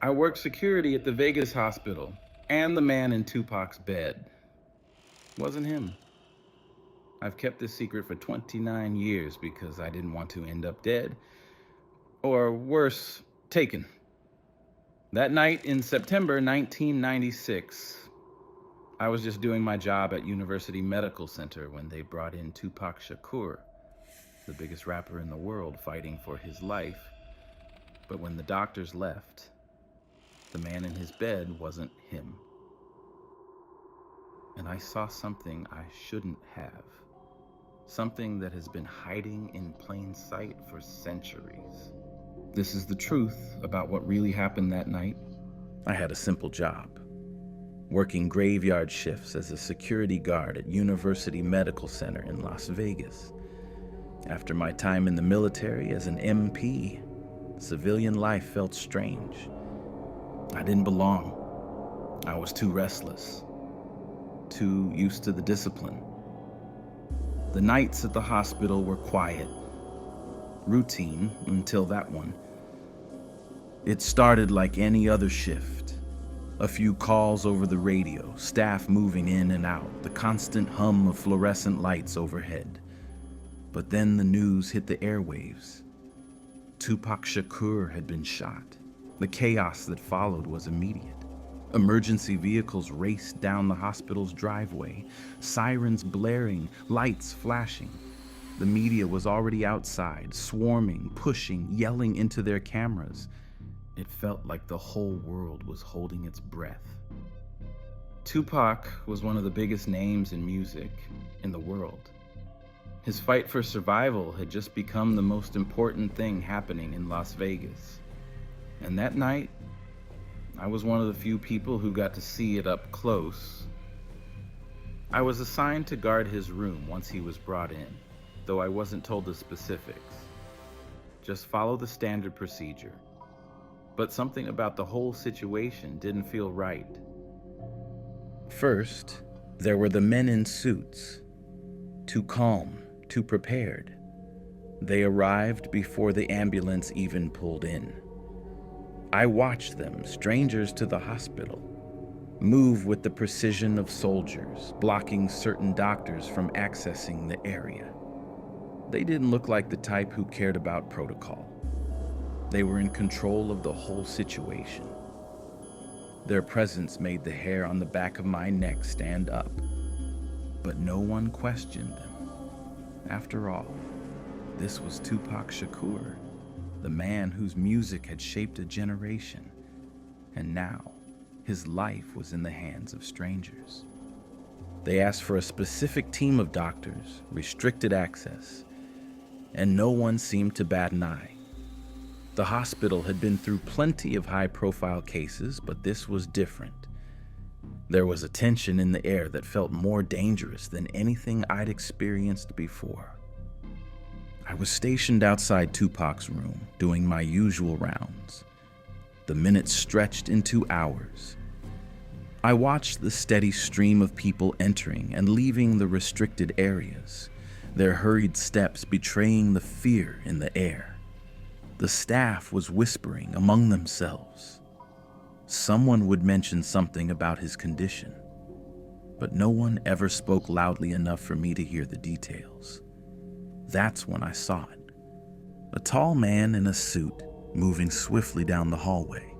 I worked security at the Vegas hospital, and the man in Tupac's bed wasn't him. I've kept this secret for 29 years because I didn't want to end up dead. Or worse, taken. That night in September 1996, I was just doing my job at University Medical Center when they brought in Tupac Shakur, the biggest rapper in the world, fighting for his life. But when the doctors left, the man in his bed wasn't him. And I saw something I shouldn't have. Something that has been hiding in plain sight for centuries. This is the truth about what really happened that night. I had a simple job, working graveyard shifts as a security guard at University Medical Center in Las Vegas. After my time in the military as an MP, civilian life felt strange. I didn't belong. I was too restless, too used to the discipline. The nights at the hospital were quiet, routine until that one. It started like any other shift. A few calls over the radio, staff moving in and out, the constant hum of fluorescent lights overhead. But then the news hit the airwaves. Tupac Shakur had been shot. The chaos that followed was immediate. Emergency vehicles raced down the hospital's driveway, sirens blaring, lights flashing. The media was already outside, swarming, pushing, yelling into their cameras. It felt like the whole world was holding its breath. Tupac was one of the biggest names in music in the world. His fight for survival had just become the most important thing happening in Las Vegas. And that night, I was one of the few people who got to see it up close. I was assigned to guard his room once he was brought in, though I wasn't told the specifics. Just follow the standard procedure. But something about the whole situation didn't feel right. First, there were the men in suits. Too calm, too prepared. They arrived before the ambulance even pulled in. I watched them, strangers to the hospital, move with the precision of soldiers, blocking certain doctors from accessing the area. They didn't look like the type who cared about protocol. They were in control of the whole situation. Their presence made the hair on the back of my neck stand up, but no one questioned them. After all, this was Tupac Shakur, the man whose music had shaped a generation, and now his life was in the hands of strangers. They asked for a specific team of doctors, restricted access, and no one seemed to bat an eye. The hospital had been through plenty of high-profile cases, but this was different. There was a tension in the air that felt more dangerous than anything I'd experienced before. I was stationed outside Tupac's room, doing my usual rounds. The minutes stretched into hours. I watched the steady stream of people entering and leaving the restricted areas, their hurried steps betraying the fear in the air. The staff was whispering among themselves. Someone would mention something about his condition, but no one ever spoke loudly enough for me to hear the details. That's when I saw it. A tall man in a suit moving swiftly down the hallway.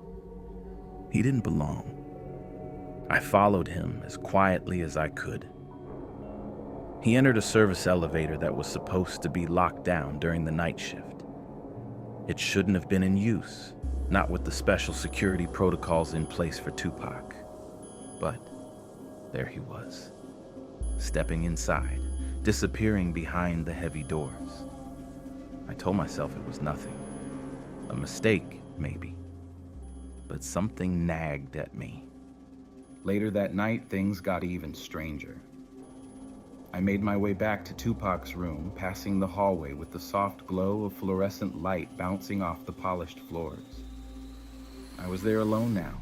He didn't belong. I followed him as quietly as I could. He entered a service elevator that was supposed to be locked down during the night shift. It shouldn't have been in use, not with the special security protocols in place for Tupac. But there he was, stepping inside, disappearing behind the heavy doors. I told myself it was nothing. A mistake, maybe. But something nagged at me. Later that night, things got even stranger. I made my way back to Tupac's room, passing the hallway with the soft glow of fluorescent light bouncing off the polished floors. I was there alone now.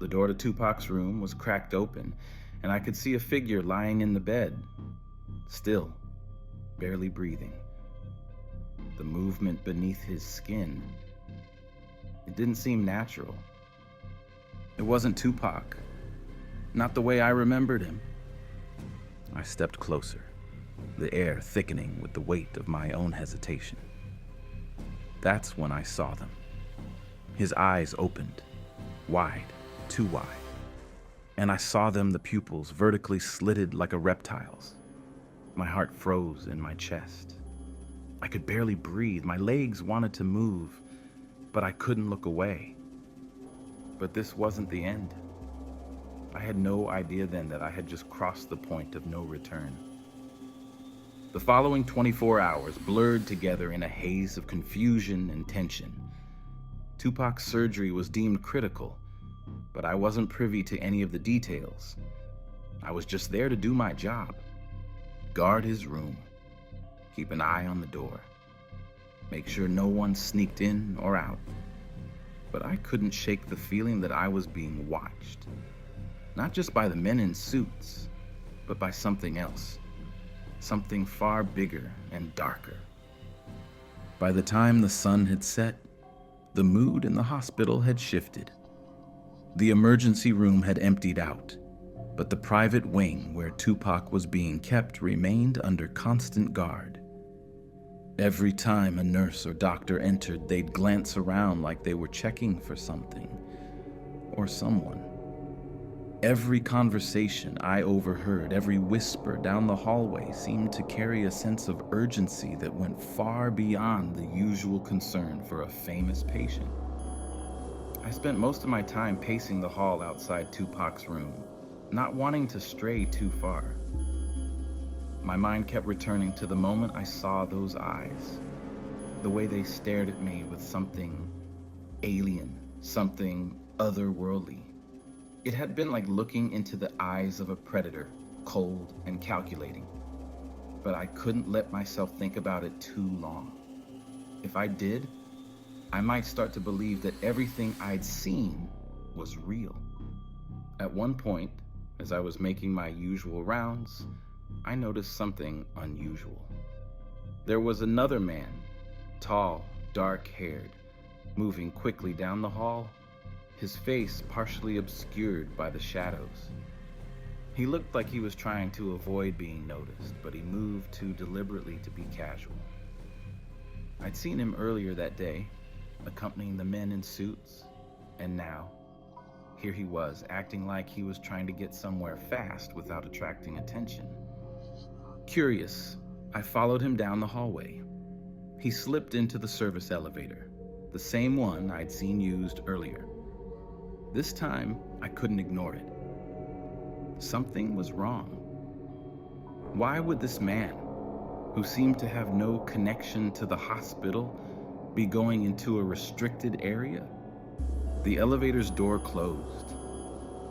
The door to Tupac's room was cracked open, and I could see a figure lying in the bed, still, barely breathing. The movement beneath his skin, it didn't seem natural, It wasn't Tupac. Not the way I remembered him. I stepped closer, the air thickening with the weight of my own hesitation. That's when I saw them. His eyes opened, wide, too wide, and I saw them, the pupils vertically slitted like a reptile's. My heart froze in my chest. I could barely breathe. My legs wanted to move, but I couldn't look away. But this wasn't the end. I had no idea then that I had just crossed the point of no return. The following 24 hours blurred together in a haze of confusion and tension. Tupac's surgery was deemed critical, but I wasn't privy to any of the details. I was just there to do my job. Guard his room. Keep an eye on the door. Make sure no one sneaked in or out. But I couldn't shake the feeling that I was being watched. Not just by the men in suits, but by something else. Something far bigger and darker. By the time the sun had set, the mood in the hospital had shifted. The emergency room had emptied out, but the private wing where Tupac was being kept remained under constant guard. Every time a nurse or doctor entered, they'd glance around like they were checking for something or someone. Every conversation I overheard, every whisper down the hallway seemed to carry a sense of urgency that went far beyond the usual concern for a famous patient. I spent most of my time pacing the hall outside Tupac's room, not wanting to stray too far. My mind kept returning to the moment I saw those eyes, the way they stared at me with something alien, something otherworldly. It had been like looking into the eyes of a predator, cold and calculating. But I couldn't let myself think about it too long. If I did, I might start to believe that everything I'd seen was real. At one point, as I was making my usual rounds, I noticed something unusual. There was another man, tall, dark-haired, moving quickly down the hall, his face partially obscured by the shadows. He looked like he was trying to avoid being noticed, but he moved too deliberately to be casual. I'd seen him earlier that day, accompanying the men in suits, and now, here he was, acting like he was trying to get somewhere fast without attracting attention. Curious, I followed him down the hallway. He slipped into the service elevator, the same one I'd seen used earlier. This time, I couldn't ignore it. Something was wrong. Why would this man, who seemed to have no connection to the hospital, be going into a restricted area? The elevator's door closed,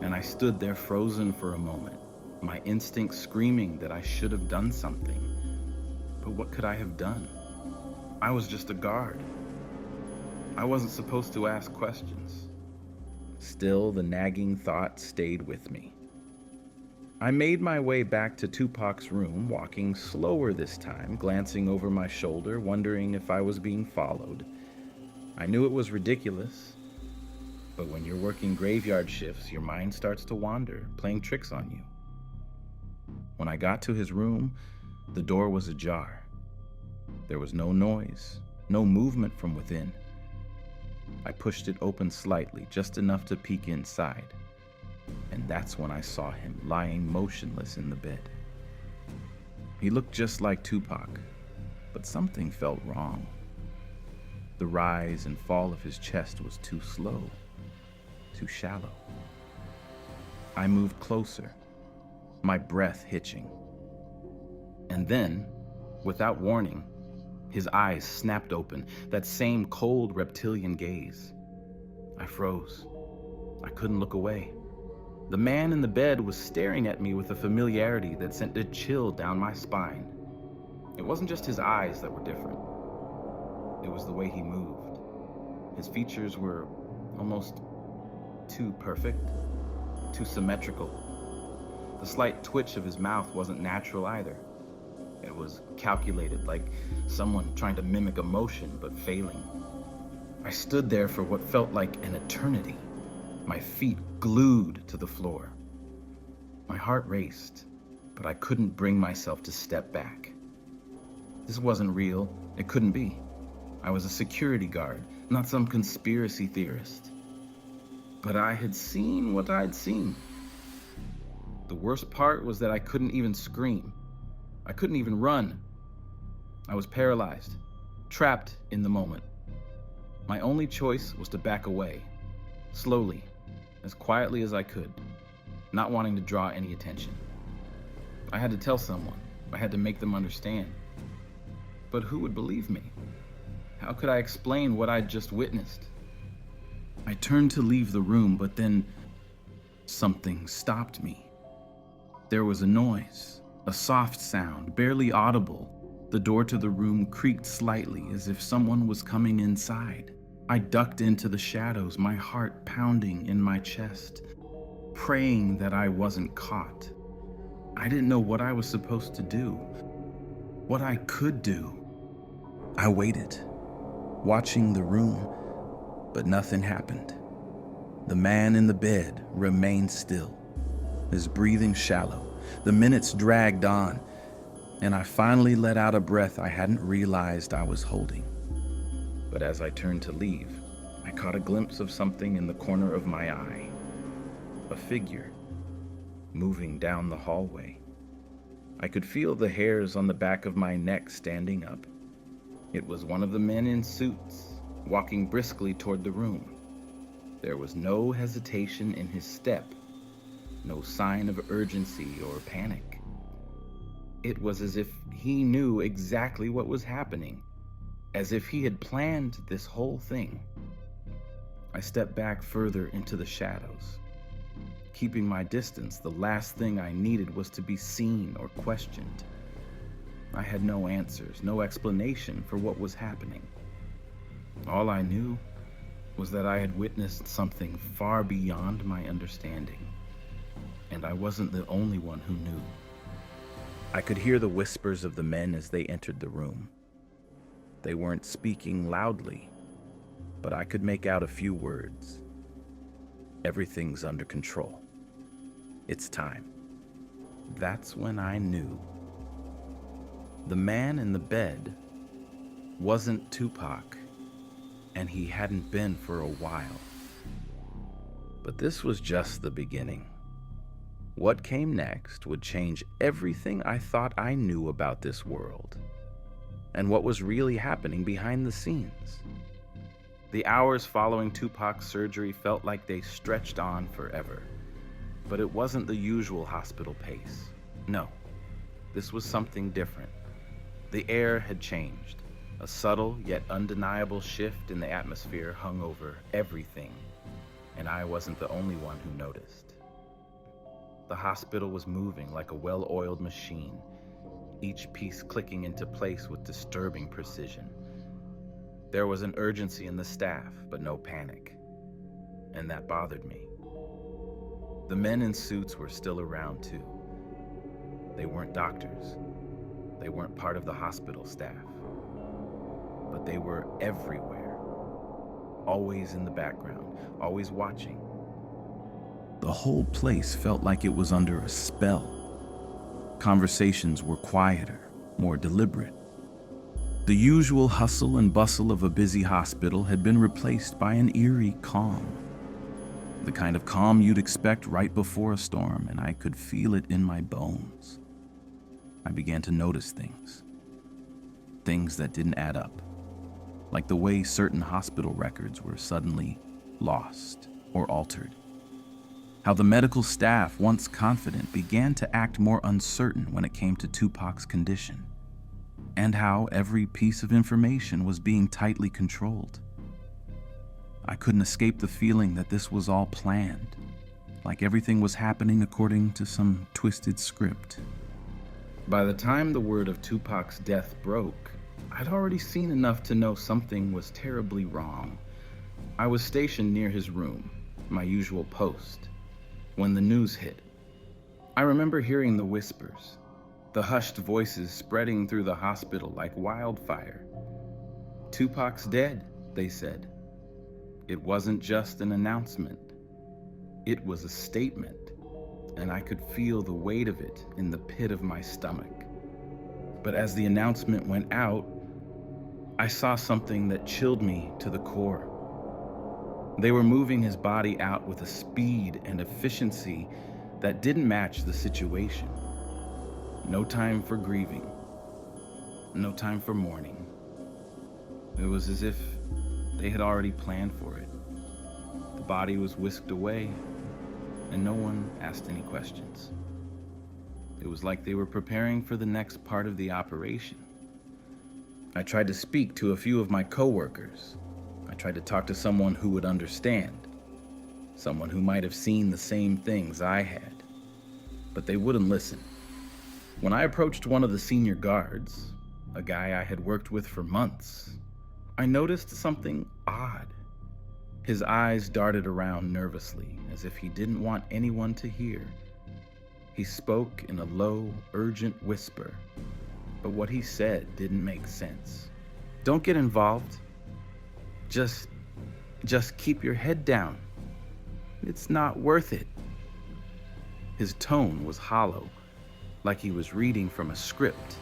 and I stood there frozen for a moment, my instincts screaming that I should have done something. But what could I have done? I was just a guard. I wasn't supposed to ask questions. Still, the nagging thought stayed with me. I made my way back to Tupac's room, walking slower this time, glancing over my shoulder, wondering if I was being followed. I knew it was ridiculous, but when you're working graveyard shifts, your mind starts to wander, playing tricks on you. When I got to his room, the door was ajar. There was no noise, no movement from within. I pushed it open slightly, just enough to peek inside. And that's when I saw him lying motionless in the bed. He looked just like Tupac, but something felt wrong. The rise and fall of his chest was too slow, too shallow. I moved closer, my breath hitching. And then, without warning, his eyes snapped open, that same cold reptilian gaze. I froze. I couldn't look away. The man in the bed was staring at me with a familiarity that sent a chill down my spine. It wasn't just his eyes that were different. It was the way he moved. His features were almost too perfect, too symmetrical. The slight twitch of his mouth wasn't natural either. It was calculated, like someone trying to mimic emotion but failing. I stood there for what felt like an eternity, my feet glued to the floor. My heart raced, but I couldn't bring myself to step back. This wasn't real. It couldn't be. I was a security guard, not some conspiracy theorist. But I had seen what I'd seen. The worst part was that I couldn't even scream. I couldn't even run. I was paralyzed, trapped in the moment. My only choice was to back away, slowly, as quietly as I could, not wanting to draw any attention. I had to tell someone. I had to make them understand. But who would believe me? How could I explain what I'd just witnessed? I turned to leave the room, but then something stopped me. There was a noise, a soft sound, barely audible. The door to the room creaked slightly as if someone was coming inside. I ducked into the shadows, my heart pounding in my chest, praying that I wasn't caught. I didn't know what I was supposed to do, what I could do. I waited, watching the room, but nothing happened. The man in the bed remained still, his breathing shallow. The minutes dragged on, and I finally let out a breath I hadn't realized I was holding. But as I turned to leave, I caught a glimpse of something in the corner of my eye. A figure, moving down the hallway. I could feel the hairs on the back of my neck standing up. It was one of the men in suits, walking briskly toward the room. There was no hesitation in his step, no sign of urgency or panic. It was as if he knew exactly what was happening, as if he had planned this whole thing. I stepped back further into the shadows. Keeping my distance, the last thing I needed was to be seen or questioned. I had no answers, no explanation for what was happening. All I knew was that I had witnessed something far beyond my understanding, and I wasn't the only one who knew. I could hear the whispers of the men as they entered the room. They weren't speaking loudly, but I could make out a few words. Everything's under control. It's time. That's when I knew. The man in the bed wasn't Tupac, and he hadn't been for a while. But this was just the beginning. What came next would change everything I thought I knew about this world, and what was really happening behind the scenes. The hours following Tupac's surgery felt like they stretched on forever. But it wasn't the usual hospital pace. No, this was something different. The air had changed. A subtle yet undeniable shift in the atmosphere hung over everything, and I wasn't the only one who noticed. The hospital was moving like a well-oiled machine, each piece clicking into place with disturbing precision. There was an urgency in the staff, but no panic, and that bothered me. The men in suits were still around too. They weren't doctors. They weren't part of the hospital staff. But they were everywhere, always in the background, always watching. The whole place felt like it was under a spell. Conversations were quieter, more deliberate. The usual hustle and bustle of a busy hospital had been replaced by an eerie calm. The kind of calm you'd expect right before a storm, and I could feel it in my bones. I began to notice things that didn't add up, like the way certain hospital records were suddenly lost or altered. How the medical staff, once confident, began to act more uncertain when it came to Tupac's condition, and how every piece of information was being tightly controlled. I couldn't escape the feeling that this was all planned, like everything was happening according to some twisted script. By the time the word of Tupac's death broke, I'd already seen enough to know something was terribly wrong. I was stationed near his room, my usual post, when the news hit. I remember hearing the whispers, the hushed voices spreading through the hospital like wildfire. "Tupac's dead," they said. It wasn't just an announcement. It was a statement, and I could feel the weight of it in the pit of my stomach. But as the announcement went out, I saw something that chilled me to the core. They were moving his body out with a speed and efficiency that didn't match the situation. No time for grieving. No time for mourning. It was as if they had already planned for it. The body was whisked away, and no one asked any questions. It was like they were preparing for the next part of the operation. I tried to speak to a few of my coworkers. I tried to talk to someone who would understand, someone who might have seen the same things I had, but they wouldn't listen. When I approached one of the senior guards, a guy I had worked with for months, I noticed something odd. His eyes darted around nervously, as if he didn't want anyone to hear. He spoke in a low, urgent whisper, but what he said didn't make sense. Don't get involved. Just keep your head down. It's not worth it. His tone was hollow, like he was reading from a script.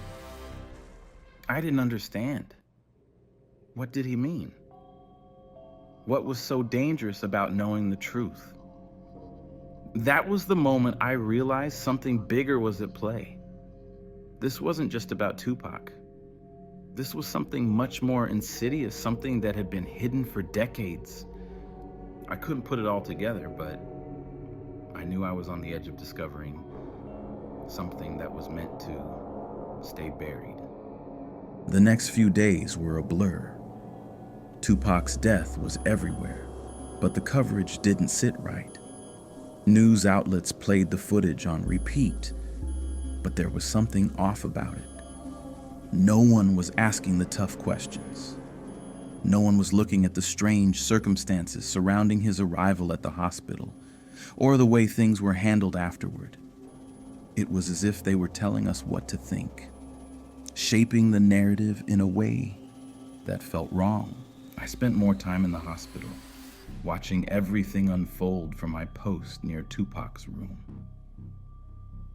I didn't understand. What did he mean? What was so dangerous about knowing the truth? That was the moment I realized something bigger was at play. This wasn't just about Tupac. This was something much more insidious, something that had been hidden for decades. I couldn't put it all together, but I knew I was on the edge of discovering something that was meant to stay buried. The next few days were a blur. Tupac's death was everywhere, but the coverage didn't sit right. News outlets played the footage on repeat, but there was something off about it. No one was asking the tough questions. No one was looking at the strange circumstances surrounding his arrival at the hospital, or the way things were handled afterward. It was as if they were telling us what to think, shaping the narrative in a way that felt wrong. I spent more time in the hospital, watching everything unfold from my post near Tupac's room.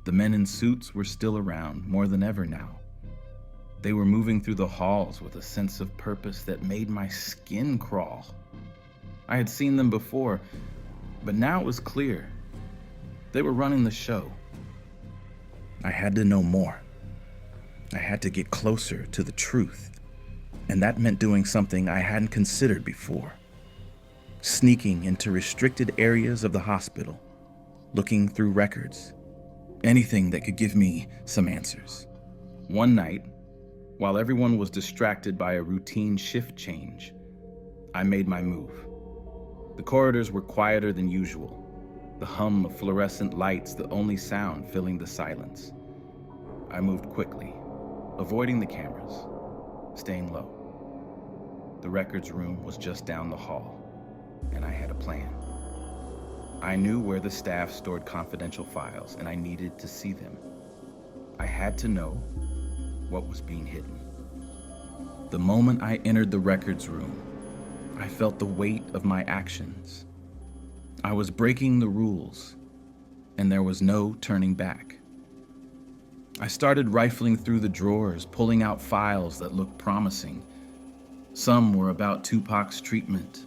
The men in suits were still around, more than ever now. They were moving through the halls with a sense of purpose that made my skin crawl. I had seen them before, but now it was clear. They were running the show. I had to know more. I had to get closer to the truth. And that meant doing something I hadn't considered before. Sneaking into restricted areas of the hospital, looking through records, anything that could give me some answers. One night, while everyone was distracted by a routine shift change, I made my move. The corridors were quieter than usual, the hum of fluorescent lights the only sound filling the silence. I moved quickly, avoiding the cameras, staying low. The records room was just down the hall, and I had a plan. I knew where the staff stored confidential files, and I needed to see them. I had to know what was being hidden. The moment I entered the records room, I felt the weight of my actions. I was breaking the rules, and there was no turning back. I started rifling through the drawers, pulling out files that looked promising. Some were about Tupac's treatment,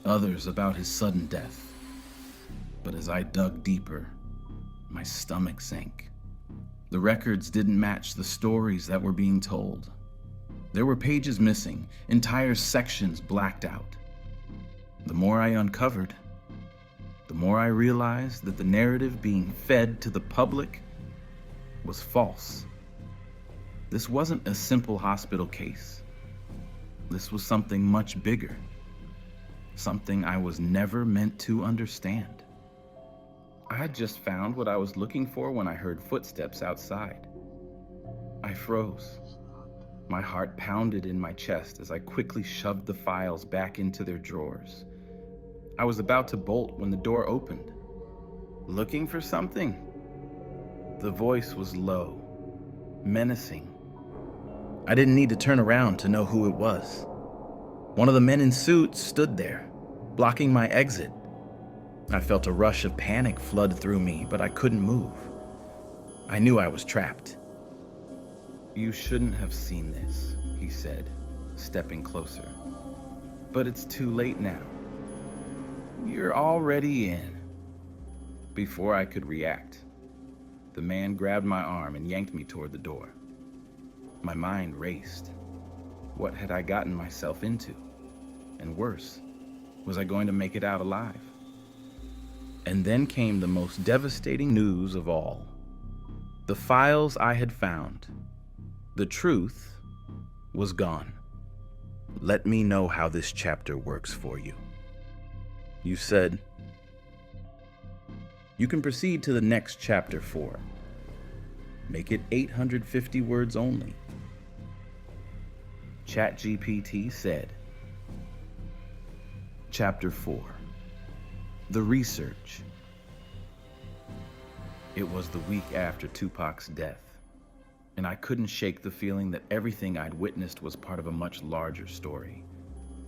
others about his sudden death. But as I dug deeper, my stomach sank. The records didn't match the stories that were being told. There were pages missing, entire sections blacked out. The more I uncovered, the more I realized that the narrative being fed to the public was false. This wasn't a simple hospital case. This was something much bigger, something I was never meant to understand. I had just found what I was looking for when I heard footsteps outside. I froze. My heart pounded in my chest as I quickly shoved the files back into their drawers. I was about to bolt when the door opened. Looking for something? The voice was low, menacing. I didn't need to turn around to know who it was. One of the men in suits stood there, blocking my exit. I felt a rush of panic flood through me, but I couldn't move. I knew I was trapped. "You shouldn't have seen this," he said, stepping closer. "But it's too late now. You're already in." Before I could react, the man grabbed my arm and yanked me toward the door. My mind raced. What had I gotten myself into? And worse, was I going to make it out alive? And then came the most devastating news of all. The files I had found, the truth, was gone. "Let me know how this chapter works for you." You said, "You can proceed to the next chapter 4. Make it 850 words only." ChatGPT said, Chapter 4, The Research. It was the week after Tupac's death, and I couldn't shake the feeling that everything I'd witnessed was part of a much larger story,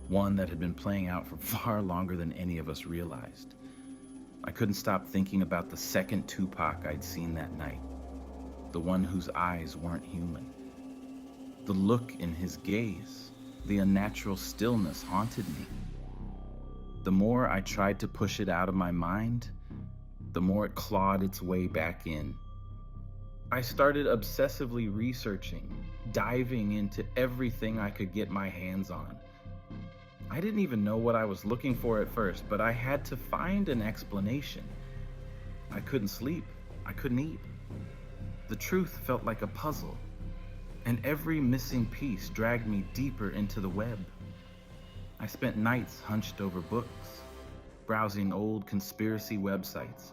one that had been playing out for far longer than any of us realized. I couldn't stop thinking about the second Tupac I'd seen that night, the one whose eyes weren't human. The look in his gaze, the unnatural stillness haunted me. The more I tried to push it out of my mind, the more it clawed its way back in. I started obsessively researching, diving into everything I could get my hands on. I didn't even know what I was looking for at first, but I had to find an explanation. I couldn't sleep. I couldn't eat. The truth felt like a puzzle, and every missing piece dragged me deeper into the web. I spent nights hunched over books, browsing old conspiracy websites,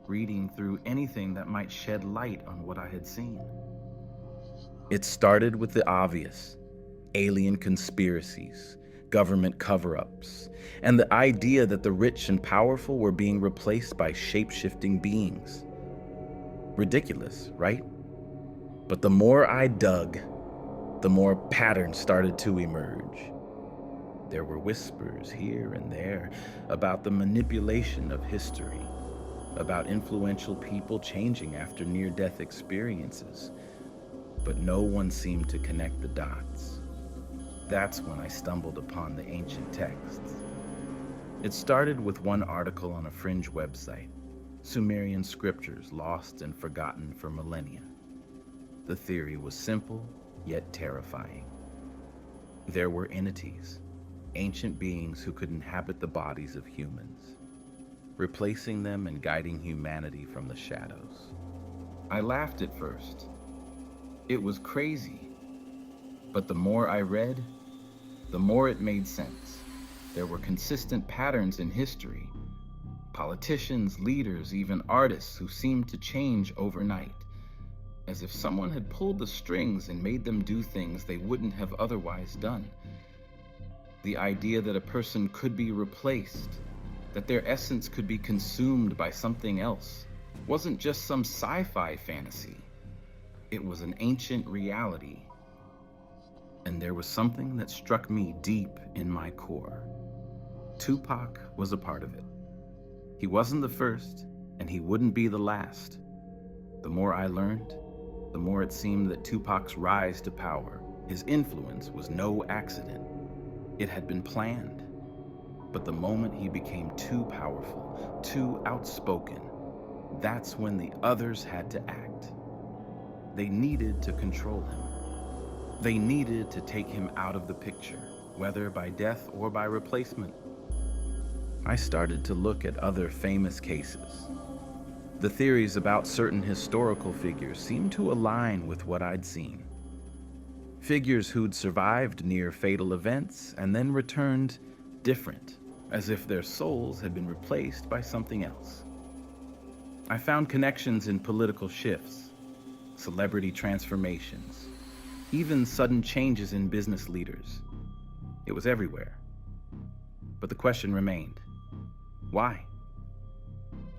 reading through anything that might shed light on what I had seen. It started with the obvious: alien conspiracies, government cover-ups, and the idea that the rich and powerful were being replaced by shape-shifting beings. Ridiculous, right? But the more I dug, the more patterns started to emerge. There were whispers here and there about the manipulation of history, about influential people changing after near-death experiences, but no one seemed to connect the dots. That's when I stumbled upon the ancient texts. It started with one article on a fringe website, Sumerian scriptures lost and forgotten for millennia. The theory was simple, yet terrifying. There were entities, ancient beings who could inhabit the bodies of humans, replacing them and guiding humanity from the shadows. I laughed at first. It was crazy. But the more I read, the more it made sense. There were consistent patterns in history. Politicians, leaders, even artists who seemed to change overnight, as if someone had pulled the strings and made them do things they wouldn't have otherwise done. The idea that a person could be replaced, that their essence could be consumed by something else, wasn't just some sci-fi fantasy. It was an ancient reality. And there was something that struck me deep in my core. Tupac was a part of it. He wasn't the first, and he wouldn't be the last. The more I learned, the more it seemed that Tupac's rise to power, his influence, was no accident. It had been planned. But the moment he became too powerful, too outspoken, that's when the others had to act. They needed to control him. They needed to take him out of the picture, whether by death or by replacement. I started to look at other famous cases. The theories about certain historical figures seemed to align with what I'd seen. Figures who'd survived near fatal events and then returned different, as if their souls had been replaced by something else. I found connections in political shifts, celebrity transformations, even sudden changes in business leaders. It was everywhere. But the question remained: why?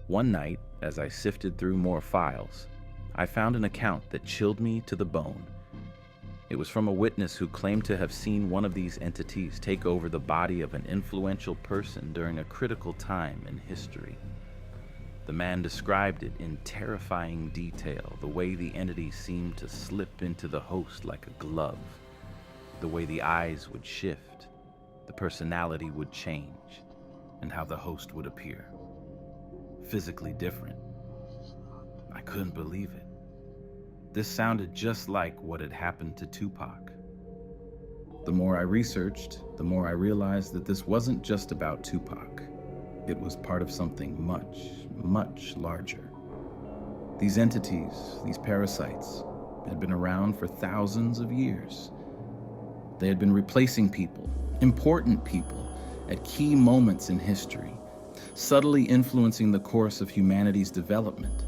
One night, as I sifted through more files, I found an account that chilled me to the bone. It was from a witness who claimed to have seen one of these entities take over the body of an influential person during a critical time in history. The man described it in terrifying detail, the way the entity seemed to slip into the host like a glove, the way the eyes would shift, the personality would change, and how the host would appear. Physically different. I couldn't believe it. This sounded just like what had happened to Tupac. The more I researched, the more I realized that this wasn't just about Tupac. It was part of something much, much larger. These entities, these parasites, had been around for thousands of years. They had been replacing people, important people, at key moments in history, subtly influencing the course of humanity's development.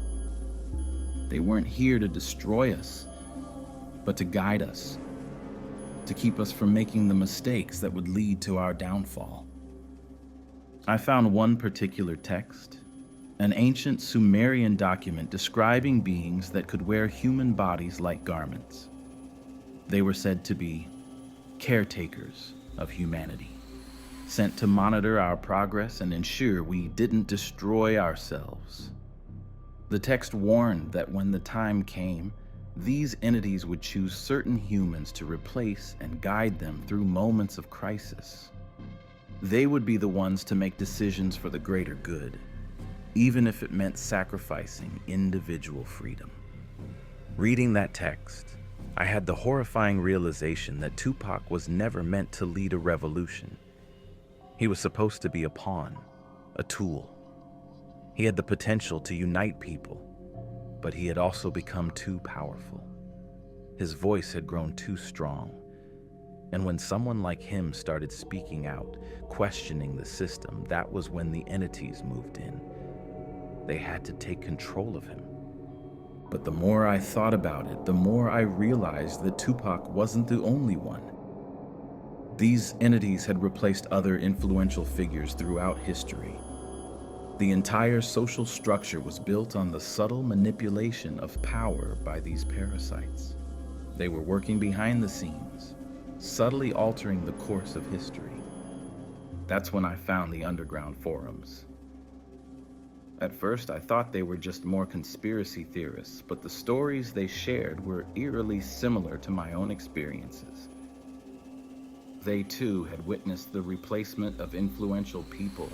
They weren't here to destroy us, but to guide us, to keep us from making the mistakes that would lead to our downfall. I found one particular text, an ancient Sumerian document describing beings that could wear human bodies like garments. They were said to be caretakers of humanity, sent to monitor our progress and ensure we didn't destroy ourselves. The text warned that when the time came, these entities would choose certain humans to replace and guide them through moments of crisis. They would be the ones to make decisions for the greater good, even if it meant sacrificing individual freedom. Reading that text, I had the horrifying realization that Tupac was never meant to lead a revolution. He was supposed to be a pawn, a tool. He had the potential to unite people, but he had also become too powerful. His voice had grown too strong. And when someone like him started speaking out, questioning the system, that was when the entities moved in. They had to take control of him. But the more I thought about it, the more I realized that Tupac wasn't the only one. These entities had replaced other influential figures throughout history. The entire social structure was built on the subtle manipulation of power by these parasites. They were working behind the scenes, subtly altering the course of history. That's when I found the underground forums. At first, I thought they were just more conspiracy theorists, but the stories they shared were eerily similar to my own experiences. They too had witnessed the replacement of influential people,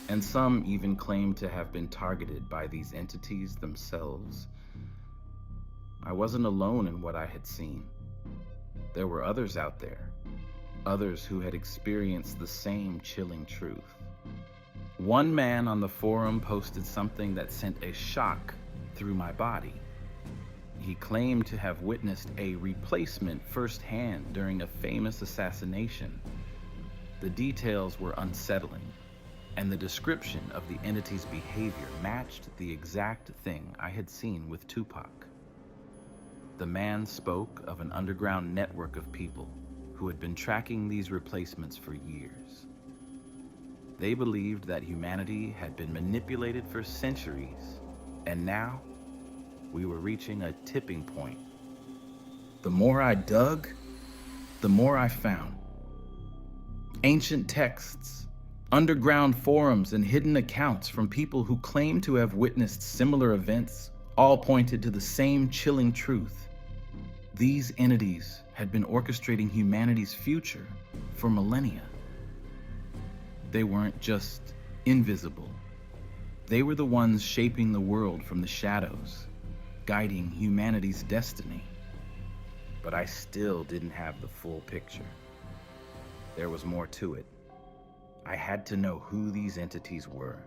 and some even claimed to have been targeted by these entities themselves. I wasn't alone in what I had seen. There were others out there, others who had experienced the same chilling truth. One man on the forum posted something that sent a shock through my body. He claimed to have witnessed a replacement firsthand during a famous assassination. The details were unsettling, and the description of the entity's behavior matched the exact thing I had seen with Tupac. The man spoke of an underground network of people who had been tracking these replacements for years. They believed that humanity had been manipulated for centuries, and now we were reaching a tipping point. The more I dug, the more I found. Ancient texts, underground forums, and hidden accounts from people who claimed to have witnessed similar events all pointed to the same chilling truth. These entities had been orchestrating humanity's future for millennia. They weren't just invisible. They were the ones shaping the world from the shadows, guiding humanity's destiny. But I still didn't have the full picture. There was more to it. I had to know who these entities were,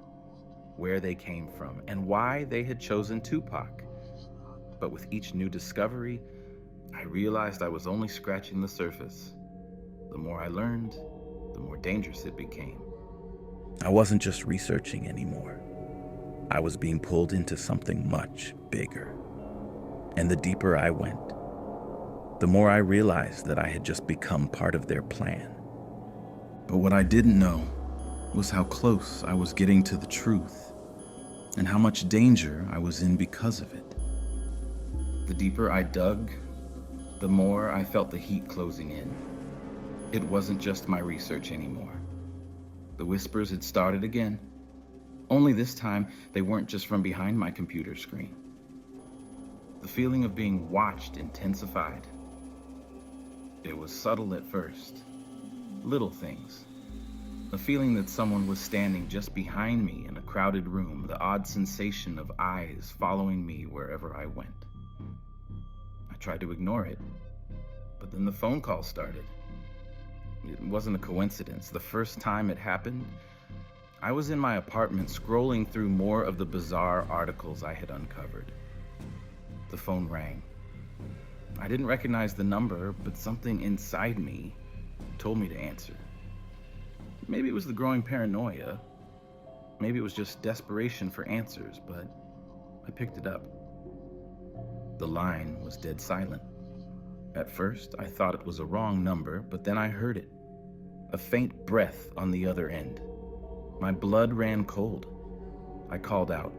where they came from, and why they had chosen Tupac. But with each new discovery, I realized I was only scratching the surface. The more I learned, the more dangerous it became. I wasn't just researching anymore. I was being pulled into something much bigger. And the deeper I went, the more I realized that I had just become part of their plan. But what I didn't know was how close I was getting to the truth, and how much danger I was in because of it. The deeper I dug, the more I felt the heat closing in. It wasn't just my research anymore. The whispers had started again. Only this time, they weren't just from behind my computer screen. The feeling of being watched intensified. It was subtle at first. Little things. The feeling that someone was standing just behind me in a crowded room, the odd sensation of eyes following me wherever I went. I tried to ignore it, but then the phone call started. It wasn't a coincidence. The first time it happened, I was in my apartment scrolling through more of the bizarre articles I had uncovered. The phone rang. I didn't recognize the number, but something inside me told me to answer. Maybe it was the growing paranoia. Maybe it was just desperation for answers, but I picked it up. The line was dead silent. At first, I thought it was a wrong number, but then I heard it. A faint breath on the other end. My blood ran cold. I called out,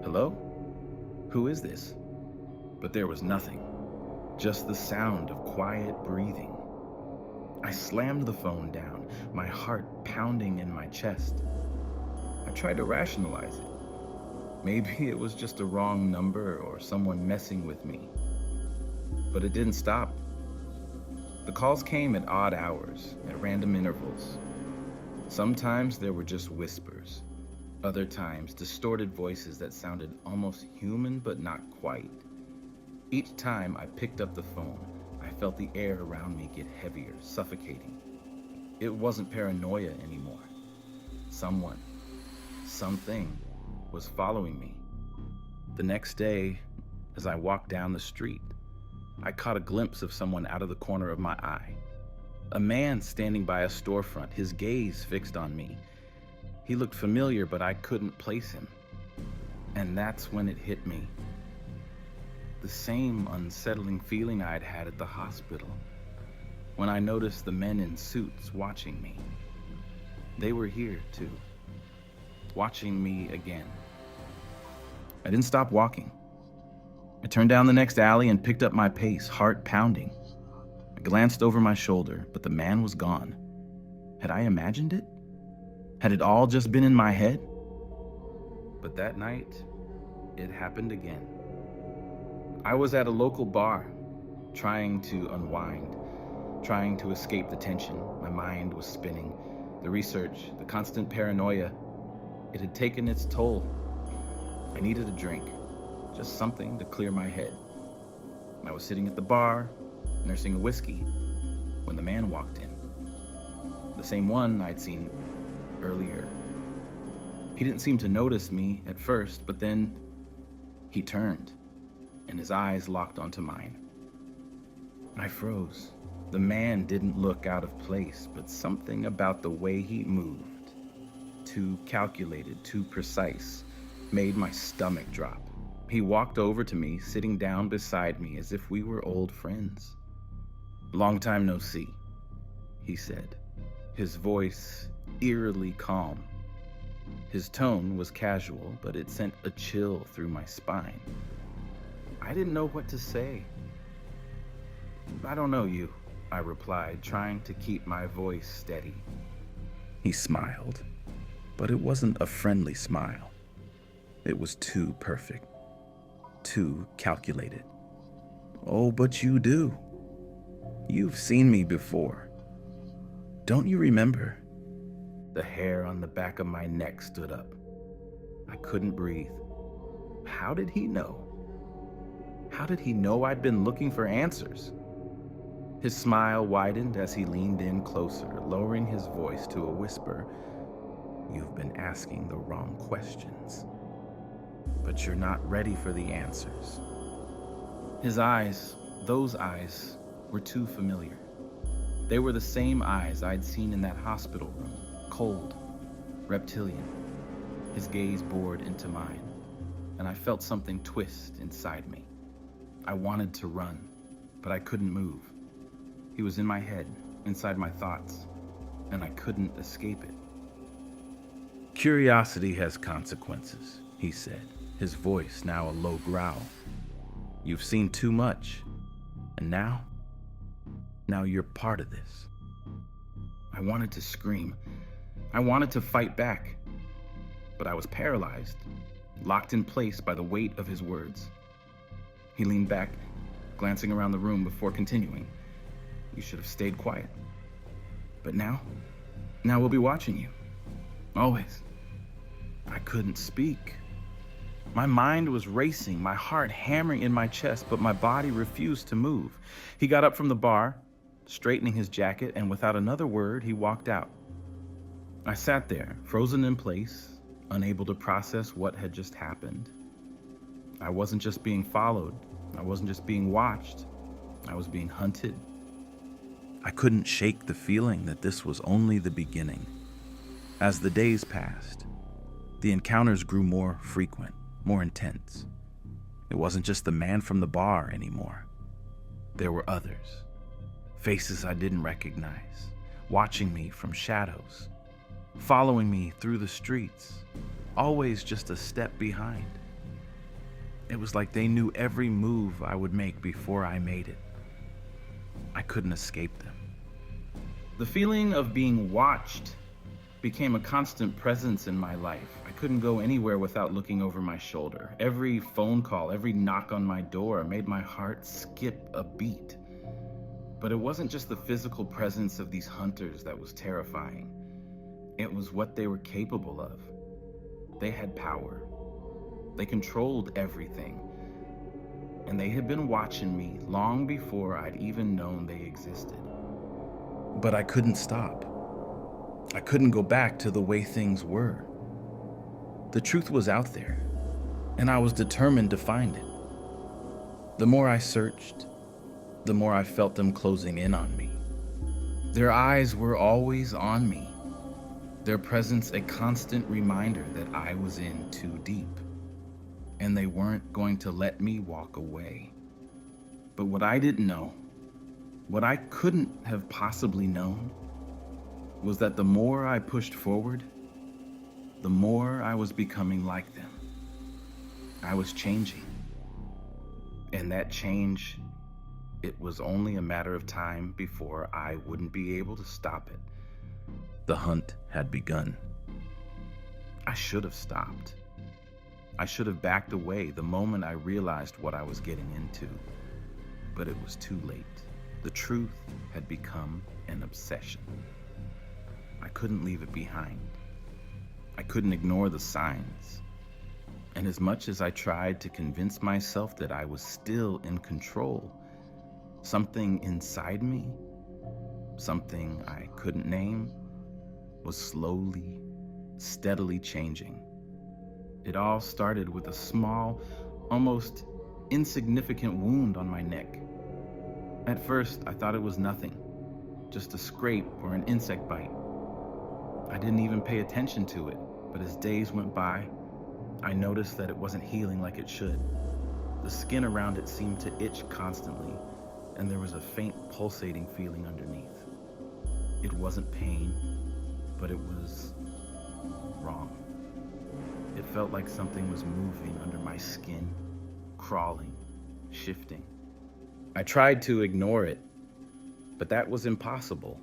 "Hello? Who is this?" But there was nothing, just the sound of quiet breathing. I slammed the phone down, my heart pounding in my chest. I tried to rationalize it. Maybe it was just a wrong number or someone messing with me. But it didn't stop. The calls came at odd hours, at random intervals. Sometimes there were just whispers. Other times, distorted voices that sounded almost human but not quite. Each time I picked up the phone, I felt the air around me get heavier, suffocating. It wasn't paranoia anymore. Someone, something was following me. The next day, as I walked down the street, I caught a glimpse of someone out of the corner of my eye. A man standing by a storefront, his gaze fixed on me. He looked familiar, but I couldn't place him. And that's when it hit me. The same unsettling feeling I'd had at the hospital, when I noticed the men in suits watching me. They were here, too, watching me again. I didn't stop walking. I turned down the next alley and picked up my pace, heart pounding. I glanced over my shoulder, but the man was gone. Had I imagined it? Had it all just been in my head? But that night, it happened again. I was at a local bar, trying to unwind, trying to escape the tension. My mind was spinning. The research, the constant paranoia, it had taken its toll. I needed a drink, just something to clear my head. I was sitting at the bar, nursing a whiskey, when the man walked in. The same one I'd seen earlier. He didn't seem to notice me at first, but then he turned, and his eyes locked onto mine. I froze. The man didn't look out of place, but something about the way he moved, too calculated, too precise, made my stomach drop. He walked over to me, sitting down beside me as if we were old friends. "Long time no see," he said, his voice eerily calm. His tone was casual, but it sent a chill through my spine. I didn't know what to say. "I don't know you," I replied, trying to keep my voice steady. He smiled, but it wasn't a friendly smile. It was too perfect, too calculated. "Oh, but you do. You've seen me before. Don't you remember?" The hair on the back of my neck stood up. I couldn't breathe. How did he know? How did he know I'd been looking for answers? His smile widened as he leaned in closer, lowering his voice to a whisper. "You've been asking the wrong questions, but you're not ready for the answers." His eyes, those eyes, were too familiar. They were the same eyes I'd seen in that hospital room, cold, reptilian. His gaze bored into mine, and I felt something twist inside me. I wanted to run, but I couldn't move. He was in my head, inside my thoughts, and I couldn't escape it. "Curiosity has consequences," he said, his voice now a low growl. "You've seen too much. And now you're part of this. I wanted to scream. I wanted to fight back. But I was paralyzed, locked in place by the weight of his words. He leaned back, glancing around the room before continuing. You should have stayed quiet. But now we'll be watching you. Always. I couldn't speak. My mind was racing, my heart hammering in my chest, but my body refused to move. He got up from the bar, straightening his jacket, and without another word, he walked out. I sat there, frozen in place, unable to process what had just happened. I wasn't just being followed. I wasn't just being watched. I was being hunted. I couldn't shake the feeling that this was only the beginning. As the days passed, the encounters grew more frequent, more intense. It wasn't just the man from the bar anymore. There were others, faces I didn't recognize, watching me from shadows, following me through the streets, always just a step behind. It was like they knew every move I would make before I made it. I couldn't escape them. The feeling of being watched became a constant presence in my life. I couldn't go anywhere without looking over my shoulder. Every phone call, every knock on my door made my heart skip a beat. But it wasn't just the physical presence of these hunters that was terrifying. It was what they were capable of. They had power. They controlled everything. And they had been watching me long before I'd even known they existed. But I couldn't stop. I couldn't go back to the way things were. The truth was out there, and I was determined to find it. The more I searched, the more I felt them closing in on me. Their eyes were always on me, their presence a constant reminder that I was in too deep, and they weren't going to let me walk away. But what I didn't know, what I couldn't have possibly known, was that the more I pushed forward, the more I was becoming like them. I was changing. And that change, it was only a matter of time before I wouldn't be able to stop it. The hunt had begun. I should have stopped. I should have backed away the moment I realized what I was getting into. But it was too late. The truth had become an obsession. I couldn't leave it behind. I couldn't ignore the signs. And as much as I tried to convince myself that I was still in control, something inside me, something I couldn't name, was slowly, steadily changing. It all started with a small, almost insignificant wound on my neck. At first, I thought it was nothing, just a scrape or an insect bite. I didn't even pay attention to it, but as days went by, I noticed that it wasn't healing like it should. The skin around it seemed to itch constantly, and there was a faint pulsating feeling underneath. It wasn't pain, but it was wrong. It felt like something was moving under my skin, crawling, shifting. I tried to ignore it, but that was impossible.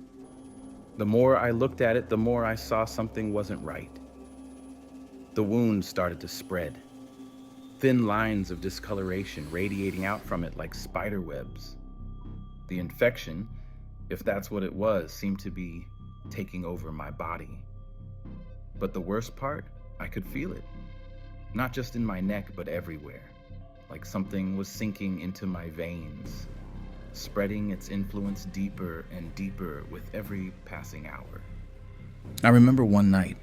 The more I looked at it, the more I saw something wasn't right. The wound started to spread, thin lines of discoloration radiating out from it like spider webs. The infection, if that's what it was, seemed to be taking over my body. But the worst part, I could feel it. Not just in my neck, but everywhere. Like something was sinking into my veins, spreading its influence deeper and deeper with every passing hour. I remember one night,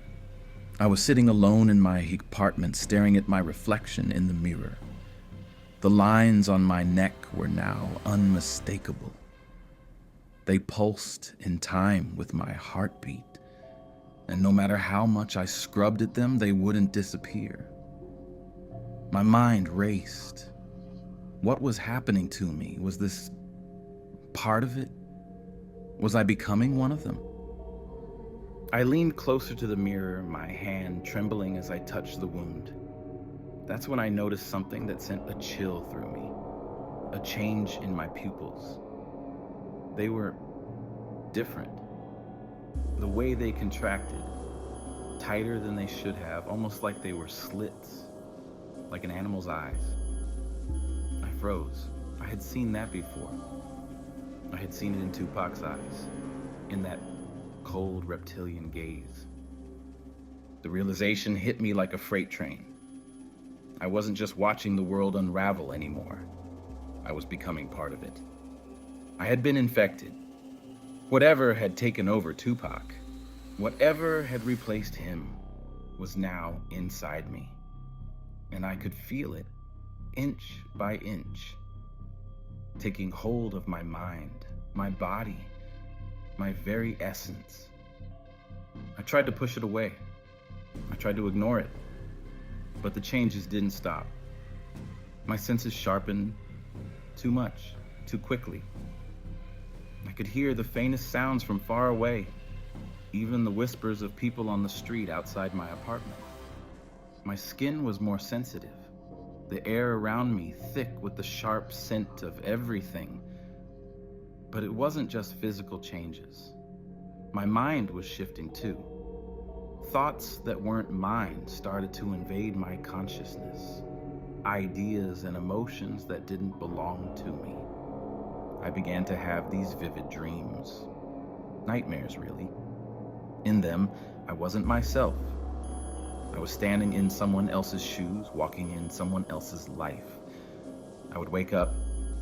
I was sitting alone in my apartment staring at my reflection in the mirror. The lines on my neck were now unmistakable. They pulsed in time with my heartbeat, and no matter how much I scrubbed at them, they wouldn't disappear. My mind raced. What was happening to me? Was this part of it? Was I becoming one of them? I leaned closer to the mirror, my hand trembling as I touched the wound. That's when I noticed something that sent a chill through me. a change in my pupils. They were different. The way they contracted, tighter than they should have, almost like they were slits, like an animal's eyes. I froze. I had seen that before. I had seen it in Tupac's eyes, in that cold reptilian gaze. The realization hit me like a freight train. I wasn't just watching the world unravel anymore. I was becoming part of it. I had been infected. Whatever had taken over Tupac, whatever had replaced him, was now inside me. And I could feel it, inch by inch, taking hold of my mind, my body, my very essence. I tried to push it away. I tried to ignore it, but the changes didn't stop. My senses sharpened too much, too quickly. I could hear the faintest sounds from far away, even the whispers of people on the street outside my apartment. My skin was more sensitive, the air around me thick with the sharp scent of everything. But it wasn't just physical changes. My mind was shifting too. Thoughts that weren't mine started to invade my consciousness. Ideas and emotions that didn't belong to me. I began to have these vivid dreams. Nightmares, really. In them, I wasn't myself. I was standing in someone else's shoes, walking in someone else's life. I would wake up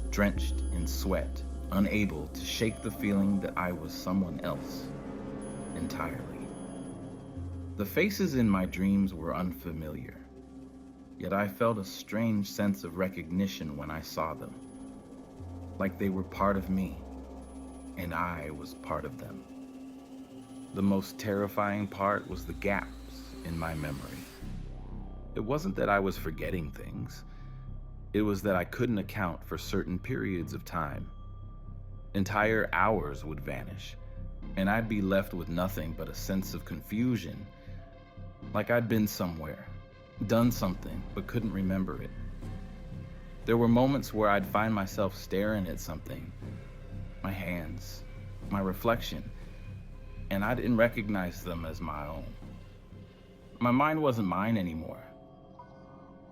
drenched in sweat, unable to shake the feeling that I was someone else entirely. The faces in my dreams were unfamiliar, yet I felt a strange sense of recognition when I saw them, like they were part of me, and I was part of them. The most terrifying part was the gaps in my memory. It wasn't that I was forgetting things. It was that I couldn't account for certain periods of time. Entire hours would vanish, and I'd be left with nothing but a sense of confusion, like I'd been somewhere, done something, but couldn't remember it. There were moments where I'd find myself staring at something, my hands, my reflection, and I didn't recognize them as my own. My mind wasn't mine anymore.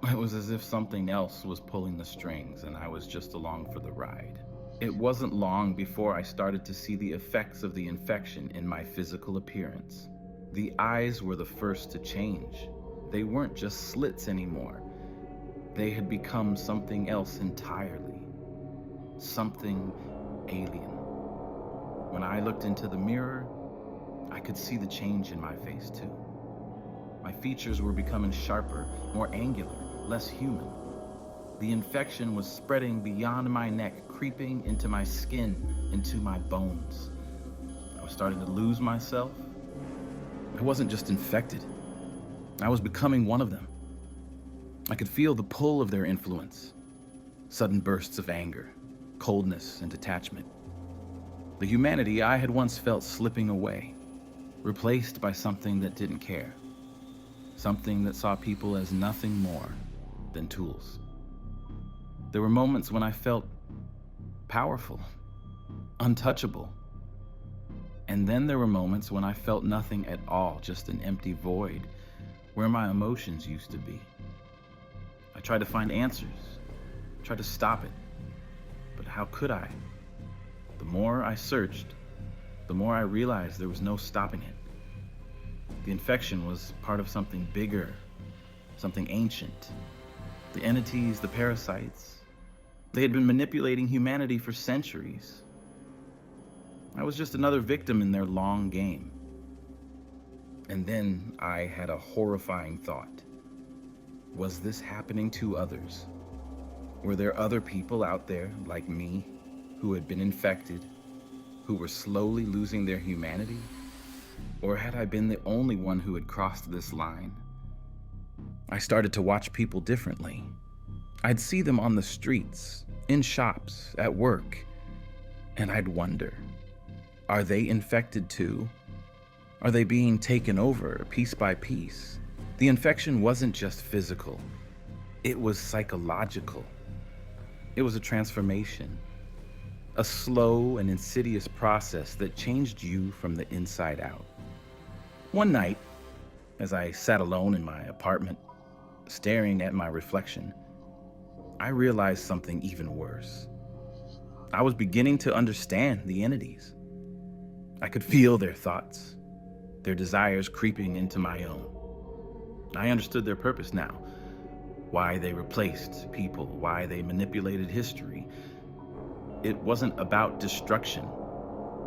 It was as if something else was pulling the strings and I was just along for the ride. It wasn't long before I started to see the effects of the infection in my physical appearance. The eyes were the first to change. They weren't just slits anymore. They had become something else entirely. Something alien. When I looked into the mirror, I could see the change in my face too. My features were becoming sharper, more angular, less human. The infection was spreading beyond my neck, creeping into my skin, into my bones. I was starting to lose myself. I wasn't just infected. I was becoming one of them. I could feel the pull of their influence. Sudden bursts of anger, coldness, and detachment. The humanity I had once felt slipping away, replaced by something that didn't care. Something that saw people as nothing more than tools. There were moments when I felt powerful, untouchable. And then there were moments when I felt nothing at all, just an empty void where my emotions used to be. I tried to find answers, tried to stop it, but how could I? The more I searched, the more I realized there was no stopping it. The infection was part of something bigger, something ancient. The entities, the parasites, they had been manipulating humanity for centuries. I was just another victim in their long game. And then I had a horrifying thought. Was this happening to others? Were there other people out there like me who had been infected, who were slowly losing their humanity? Or had I been the only one who had crossed this line? I started to watch people differently. I'd see them on the streets, in shops, at work, and I'd wonder, are they infected too? Are they being taken over piece by piece? The infection wasn't just physical, it was psychological. It was a transformation, a slow and insidious process that changed you from the inside out. One night, as I sat alone in my apartment, staring at my reflection, I realized something even worse. I was beginning to understand the entities. I could feel their thoughts, their desires creeping into my own. I understood their purpose now, why they replaced people, why they manipulated history. It wasn't about destruction,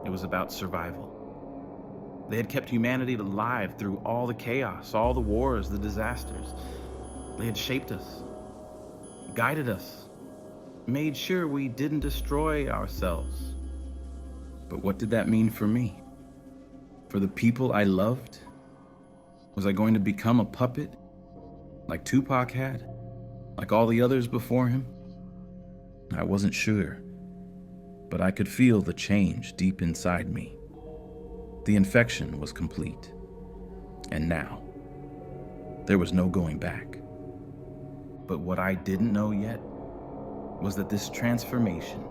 it was about survival. They had kept humanity alive through all the chaos, all the wars, the disasters. They had shaped us, guided us, made sure we didn't destroy ourselves. But what did that mean for me? For the people I loved? Was I going to become a puppet, like Tupac had, like all the others before him? I wasn't sure, but I could feel the change deep inside me. The infection was complete, and now there was no going back. But what I didn't know yet was that this transformation,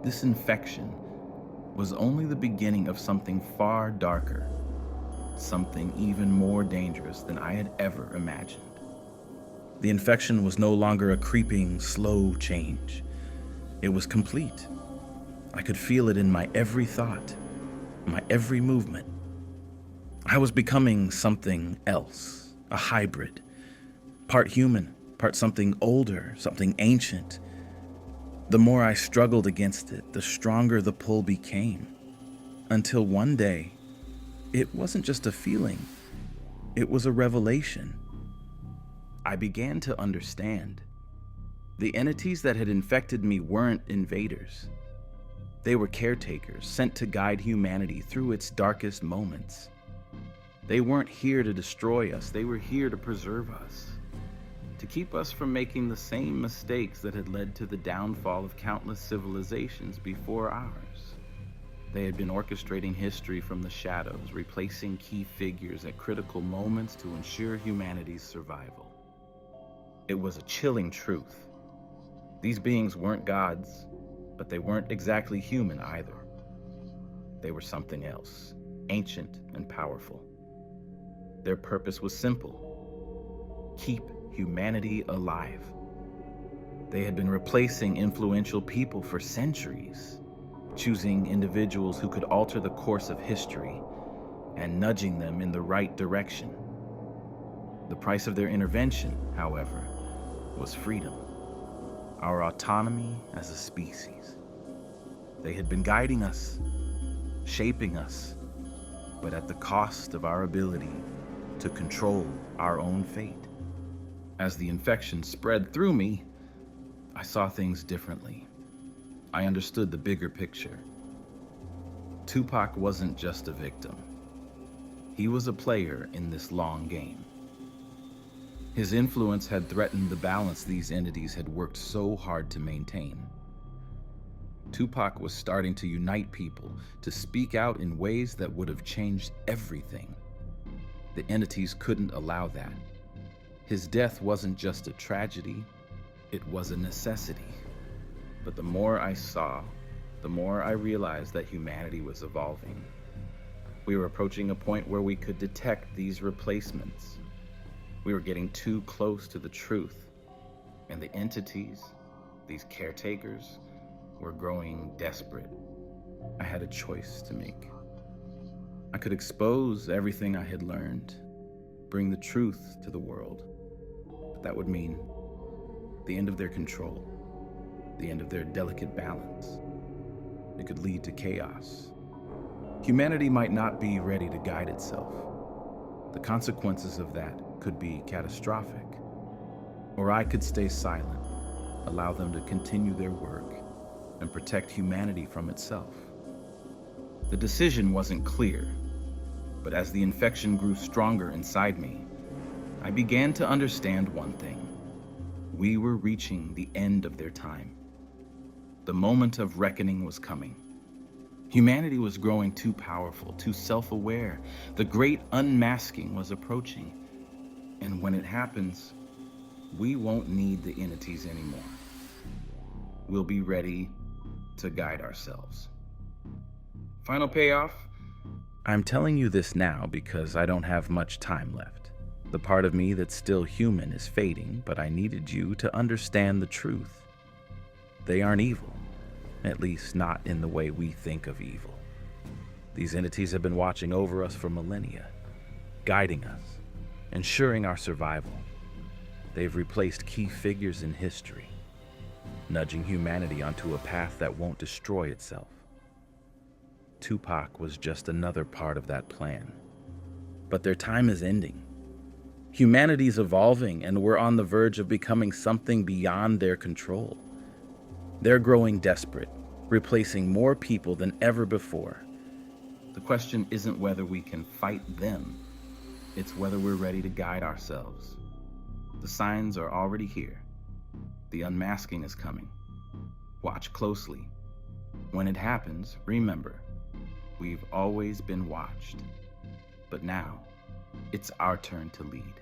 this infection, was only the beginning of something far darker, something even more dangerous than I had ever imagined. The infection was no longer a creeping, slow change. It was complete. I could feel it in my every thought, my every movement. I was becoming something else, a hybrid, part human, part something older, something ancient. The more I struggled against it, the stronger the pull became, until one day, it wasn't just a feeling, it was a revelation. I began to understand. The entities that had infected me weren't invaders. They were caretakers sent to guide humanity through its darkest moments. They weren't here to destroy us, they were here to preserve us, to keep us from making the same mistakes that had led to the downfall of countless civilizations before ours. They had been orchestrating history from the shadows, replacing key figures at critical moments to ensure humanity's survival. It was a chilling truth. These beings weren't gods, but they weren't exactly human either. They were something else, ancient and powerful. Their purpose was simple: keep humanity alive. They had been replacing influential people for centuries, choosing individuals who could alter the course of history and nudging them in the right direction. The price of their intervention, however, was freedom, our autonomy as a species. They had been guiding us, shaping us, but at the cost of our ability to control our own fate. As the infection spread through me, I saw things differently. I understood the bigger picture. Tupac wasn't just a victim. He was a player in this long game. His influence had threatened the balance these entities had worked so hard to maintain. Tupac was starting to unite people, to speak out in ways that would have changed everything. The entities couldn't allow that. His death wasn't just a tragedy, it was a necessity. But the more I saw, the more I realized that humanity was evolving. We were approaching a point where we could detect these replacements. We were getting too close to the truth, and the entities, these caretakers, were growing desperate. I had a choice to make. I could expose everything I had learned, bring the truth to the world, but that would mean the end of their control, the end of their delicate balance. It could lead to chaos. Humanity might not be ready to guide itself. The consequences of that could be catastrophic. Or I could stay silent, allow them to continue their work, and protect humanity from itself. The decision wasn't clear, but as the infection grew stronger inside me, I began to understand one thing. We were reaching the end of their time. The moment of reckoning was coming. Humanity was growing too powerful, too self-aware. The great unmasking was approaching. And when it happens, we won't need the entities anymore. we'll be ready to guide ourselves. Final payoff? I'm telling you this now because I don't have much time left. The part of me that's still human is fading, but I needed you to understand the truth. They aren't evil, at least not in the way we think of evil. These entities have been watching over us for millennia, guiding us, ensuring our survival. They've replaced key figures in history, nudging humanity onto a path that won't destroy itself. Tupac was just another part of that plan. But their time is ending. Humanity's evolving, and we're on the verge of becoming something beyond their control. They're growing desperate, replacing more people than ever before. The question isn't whether we can fight them, it's whether we're ready to guide ourselves. The signs are already here. The unmasking is coming. Watch closely. When it happens, remember, we've always been watched. But now, it's our turn to lead.